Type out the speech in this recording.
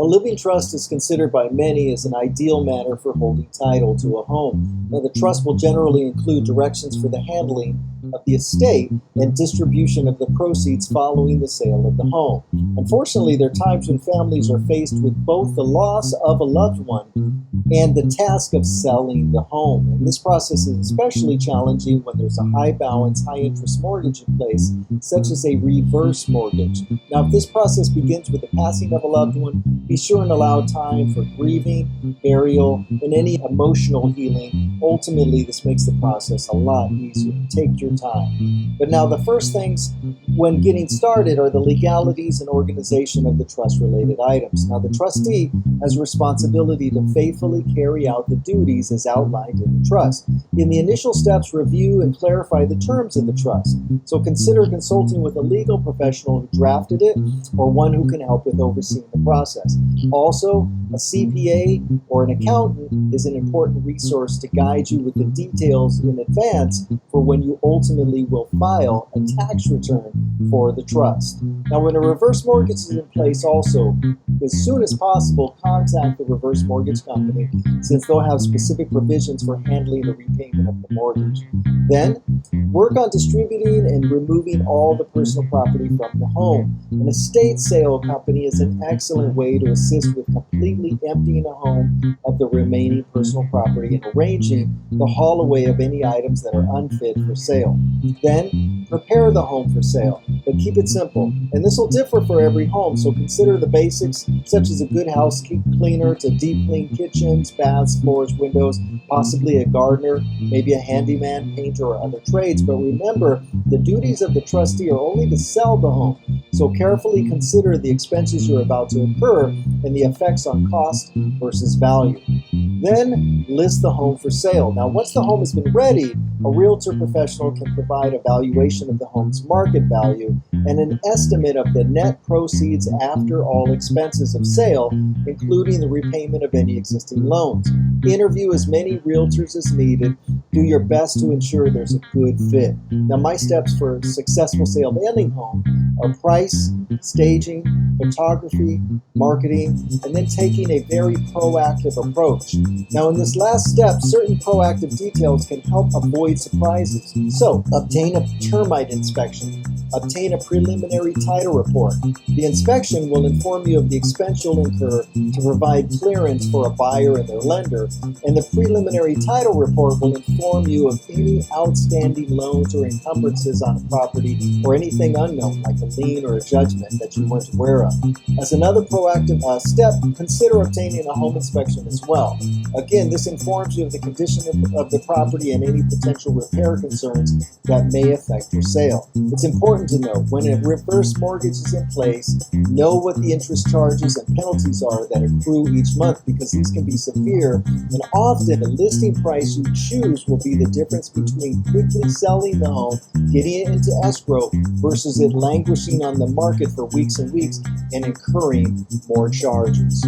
A living trust is considered by many as an ideal manner for holding title to a home. Now, the trust will generally include directions for the handling of the estate and distribution of the proceeds following the sale of the home. Unfortunately, there are times when families are faced with both the loss of a loved one and the task of selling the home. And this process is especially challenging when there's a high balance, high interest mortgage in place, such as a reverse mortgage. Now, if this process begins with the passing of a loved one, be sure and allow time for grieving, burial, and any emotional healing. Ultimately, this makes the process a lot easier. Take your time. But now, the first things when getting started are the legalities and organization of the trust-related items. Now, the trustee has a responsibility to faithfully carry out the duties as outlined in the trust. In the initial steps, review and clarify the terms of the trust. So consider consulting with a legal professional who drafted it or one who can help with overseeing the process. Also, a CPA or an accountant is an important resource to guide you with the details in advance for when you ultimately will file a tax return for the trust. Now, when a reverse mortgage is in place, also, as soon as possible, contact the reverse mortgage company since they'll have specific provisions for handling the repayment of the mortgage. Then, work on distributing and removing all the personal property from the home. An estate sale company is an excellent way to assist with completely emptying a home of the remaining personal property and arranging the haul away of any items that are unfit for sale. Then, prepare the home for sale, but keep it simple. And this will differ for every home, so consider the basics such as a good house cleaner to deep clean kitchens, baths, floors, windows, possibly a gardener, maybe a handyman, painter, or other trades. But remember, the duties of the trustee are only to sell the home, so carefully consider the expenses you're about to incur and the effects on cost versus value. Then list the home for sale. Now, once the home has been ready, a realtor professional can provide a valuation of the home's market value and an estimate of the net proceeds after all expenses of sale, including the repayment of any existing loans. Interview as many realtors as needed. Do your best to ensure there's a good fit. Now, my steps for a successful sale of any home are price, staging, photography, marketing, and then taking a very proactive approach. Now, in this last step, certain proactive details can help avoid surprises. So, obtain a termite inspection. Obtain a preliminary title report. The inspection will inform you of the expense you'll incur to provide clearance for a buyer and their lender, and the preliminary title report will inform you of any outstanding loans or encumbrances on a property or anything unknown like a lien or a judgment that you weren't aware of. As another proactive step, consider obtaining a home inspection as well. Again, this informs you of the condition of the property and any potential repair concerns that may affect your sale. It's important to know when a reverse mortgage is in place, know what the interest charges and penalties are that accrue each month, because these can be severe, and often the listing price you choose will be the difference between quickly selling the home, getting it into escrow, versus it languishing on the market for weeks and weeks and incurring more charges.